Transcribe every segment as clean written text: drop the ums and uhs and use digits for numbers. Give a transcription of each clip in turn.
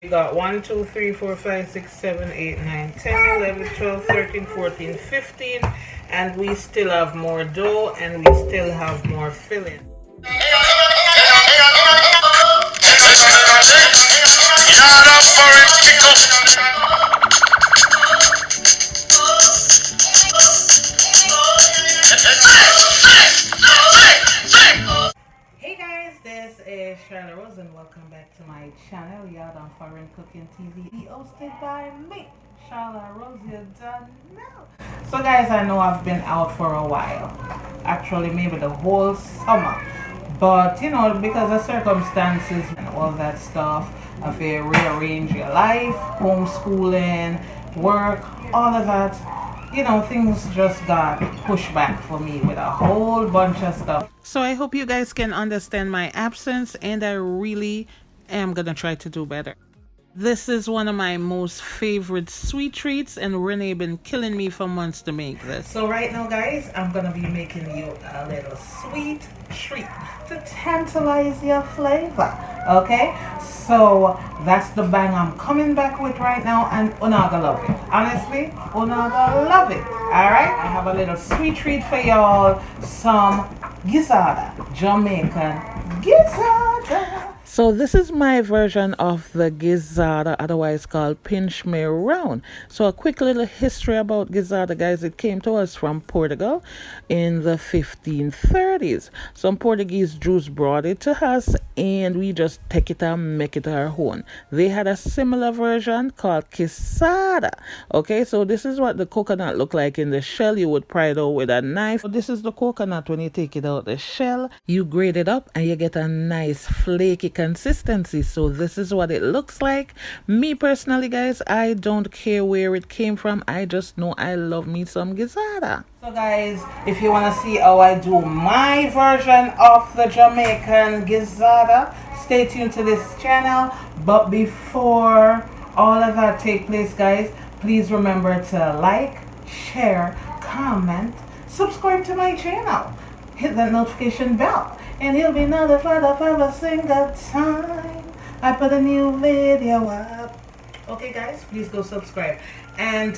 We got 1, 2, 3, 4, 5, 6, 7, 8, 9, 10, 11, 12, 13, 14, 15, and we still have more dough and we still have more filling. Hey guys, this is Charlotte Rose and welcome back to my channel. Y'all on Foreign Cooking TV, hosted by me, Charlotte Rose. You don't know. So guys, I know I've been out for a while. Actually, maybe the whole summer. But you know, because of circumstances and all that stuff, I feel rearrange your life, homeschooling, work, all of that. You know, things just got pushed back for me with a whole bunch of stuff. So I hope you guys can understand my absence, and I really am gonna try to do better. This is one of my most favorite sweet treats, and Renee been killing me for months to make this. So right now, guys, I'm gonna be making you a little sweet treat to tantalize your flavor. Okay, so that's the bang I'm coming back with right now, and Unaga love it. Honestly, Unaga love it. All right, I have a little sweet treat for y'all. Some gizzada, Jamaican gizzada. So this is my version of the gizzada, otherwise called pinch me round. So a quick little history about gizzada, guys. It came to us from Portugal in the 1530s. Some Portuguese Jews brought it to us, and we just take it and make it our own. They had a similar version called quesada. Okay, so this is what the coconut looked like in the shell. You would pry it out with a knife. So this is the coconut. When you take it out the shell, you grate it up and you get a nice flaky consistency. So this is what it looks like. Me personally, guys, I don't care where it came from. I just know I love me some gizzada. So guys, if you want to see how I do my version of the Jamaican gizzada, stay tuned to this channel. But before all of that take place, guys, please remember to like, share, comment, subscribe to my channel, hit that notification bell, and you'll be notified of every single time I put a new video up. Okay guys, please go subscribe. And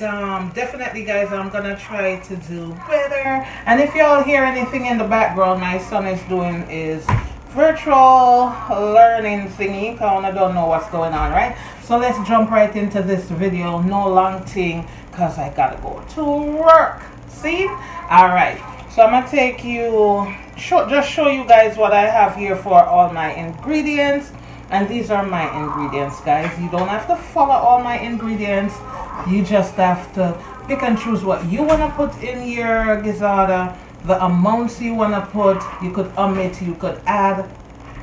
definitely guys, I'm gonna try to do better. And if y'all hear anything in the background, my son is doing his virtual learning thingy, because I don't know what's going on, right? So let's jump right into this video. No long thing, because I gotta go to work. See? Alright, so I'm gonna take you just show you guys what I have here for all my ingredients. And these are my ingredients, guys. You don't have to follow all my ingredients. You just have to pick and choose what you want to put in your gizzada, the amounts you want to put. You could omit, you could add,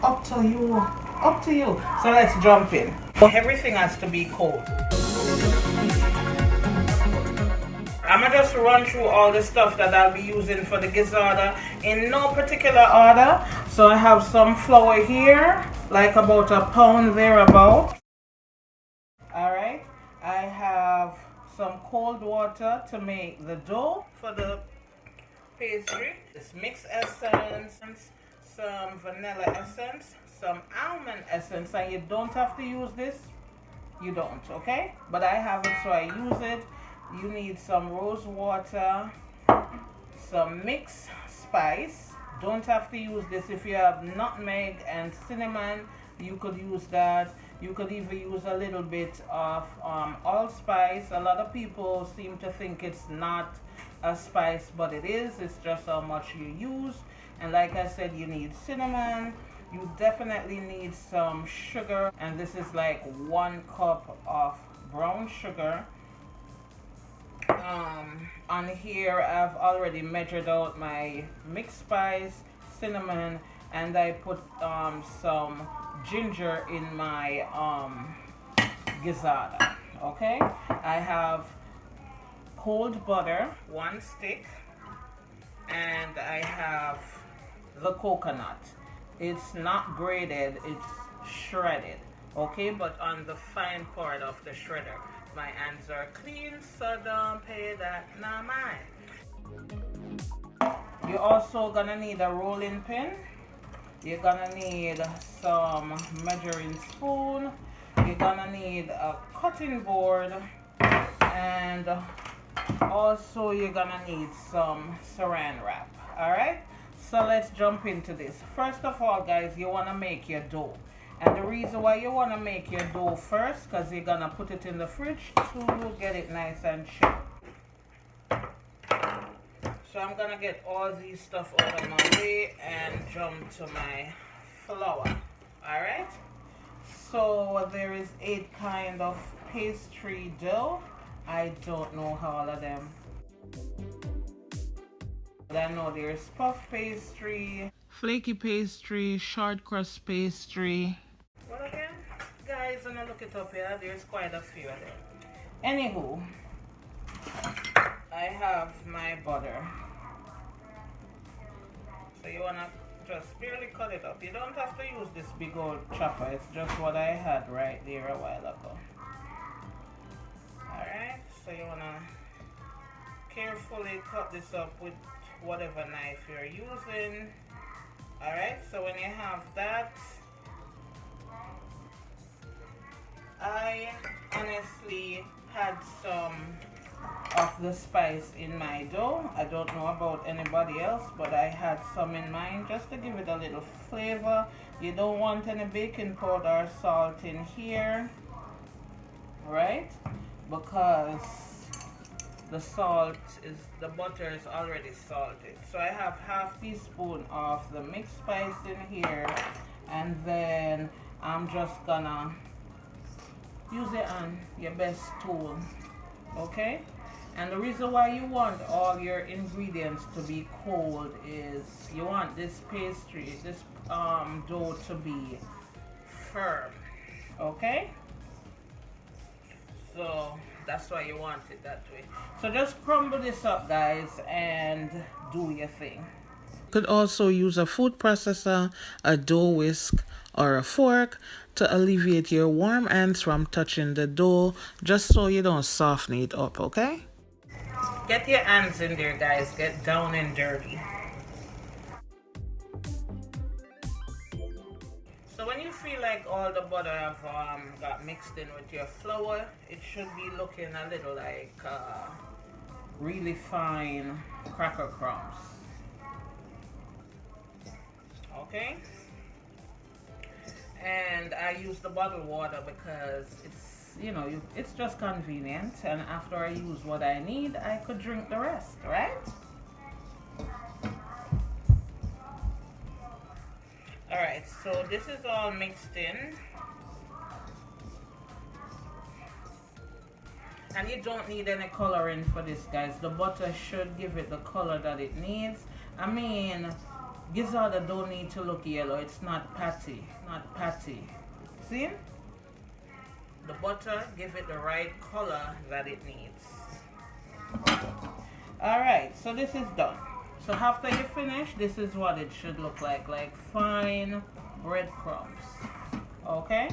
up to you, up to you. So let's jump in. Everything has to be cold. I'm gonna just run through all the stuff that I'll be using for the gizzada in no particular order. So I have some flour here, like about a pound thereabout. Alright, I have some cold water to make the dough for the pastry. This mixed essence, some vanilla essence, some almond essence, and you don't have to use this. You don't, okay? But I have it, so I use it. You need some rose water, some mixed spice. Don't have to use this. If you have nutmeg and cinnamon, you could use that. You could even use a little bit of allspice. A lot of people seem to think it's not a spice, but it is. It's just how much you use. And like I said, you need cinnamon. You definitely need some sugar, and this is like 1 cup of brown sugar. On here I've already measured out my mixed spice, cinnamon, and I put some ginger in my gizzada. Okay, I have cold butter, 1 stick, and I have the coconut. It's not grated, it's shredded. Okay, but on the fine part of the shredder. My hands are clean, so don't pay that no mind. You're also gonna need a rolling pin. You're gonna need some measuring spoon, you're gonna need a cutting board, and also you're gonna need some saran wrap. All right, so let's jump into this. First of all, guys, you want to make your dough, and the reason why you want to make your dough first, because you're gonna put it in the fridge to get it nice and chilled. So I'm gonna get all these stuff out of my way and jump to my flour. All right, so there is 8 kind of pastry dough. I don't know all of them. I know there's puff pastry, flaky pastry, short crust pastry. What again? Guys, when I look it up here, there's quite a few of them. Anywho, I have my butter. So you wanna just barely cut it up. You don't have to use this big old chopper. It's just what I had right there a while ago. Alright, so you wanna carefully cut this up with whatever knife you're using. Alright, so when you have that, I honestly had some of the spice in my dough. I don't know about anybody else, but I had some in mine just to give it a little flavor. You don't want any baking powder or salt in here, right? Because the butter is already salted. So I have half teaspoon of the mixed spice in here, and then I'm just gonna use it on your best tool, okay? And the reason why you want all your ingredients to be cold is you want this pastry, this dough to be firm, okay? So that's why you want it that way. So just crumble this up, guys, and do your thing. Could also use a food processor, a dough whisk, or a fork to alleviate your warm hands from touching the dough, just so you don't soften it up, okay? Get your hands in there, guys. Get down and dirty. So when you feel like all the butter have got mixed in with your flour, it should be looking a little like really fine cracker crumbs. Okay? And I use the bottled water because it's just convenient, and after I use what I need, I could drink the rest, right? Alright, so this is all mixed in. And you don't need any coloring for this, guys. The butter should give it the color that it needs. I mean, gizzada don't need to look yellow. It's not patty. See? The butter give it the right color that it needs. Alright, so this is done. So after you finish, this is what it should look like fine breadcrumbs. Okay?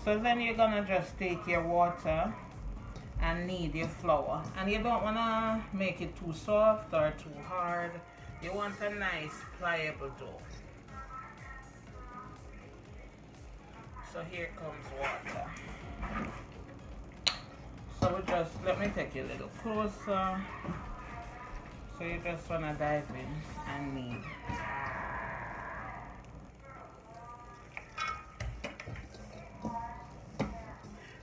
So then you're gonna just take your water and knead your flour. And you don't wanna make it too soft or too hard. You want a nice pliable dough. So here comes water. So let me take you a little closer. So you just want to dive in and knead.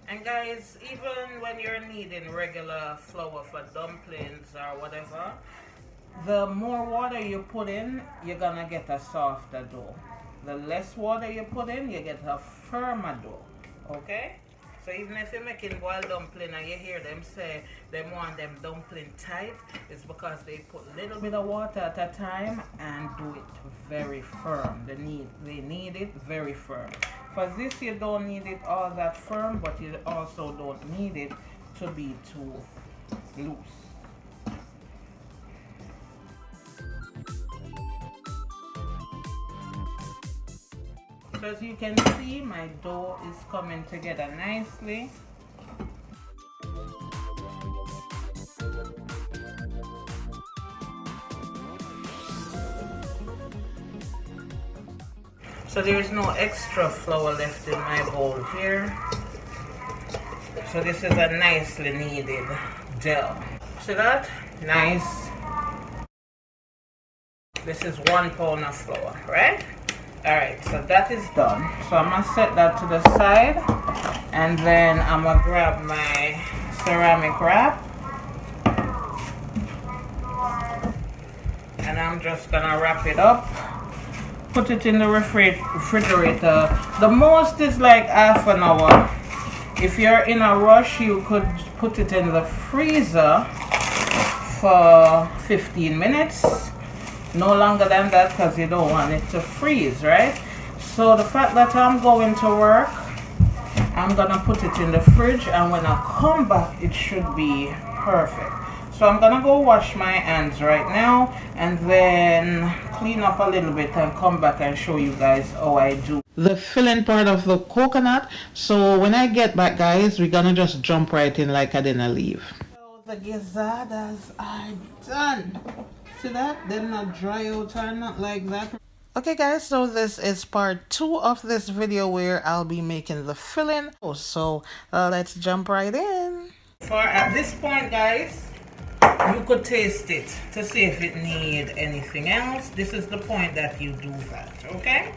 And guys, even when you're kneading regular flour for dumplings or whatever, the more water you put in, you're gonna get a softer dough. The less water you put in, you get a firmer dough. Okay? So even if you're making boiled dumpling and you hear them say they want them dumpling tight, it's because they put a little bit of water at a time and do it very firm. They need it very firm. For this, you don't need it all that firm, but you also don't need it to be too loose. So as you can see, my dough is coming together nicely. So there is no extra flour left in my bowl here. So this is a nicely kneaded dough. See that? Nice. This is 1 pound of flour, right? Alright, so that is done. So I'm gonna set that to the side, and then I'm gonna grab my ceramic wrap, and I'm just gonna wrap it up, put it in the refrigerator. The most is like half an hour. If you're in a rush, you could put it in the freezer for 15 minutes. No longer than that, because you don't want it to freeze, right? So the fact that I'm going to work, I'm gonna put it in the fridge, and when I come back it should be perfect. So I'm gonna go wash my hands right now and then clean up a little bit and come back and show you guys how I do the filling part of the coconut. So when I get back, guys, we're gonna just jump right in like I didn't leave. So the gizadas are done. See that? They're not dry out or not like that. Okay guys, so this is part 2 of this video where I'll be making the filling. So let's jump right in. For at this point, guys, you could taste it to see if it need anything else. This is the point that you do that, okay?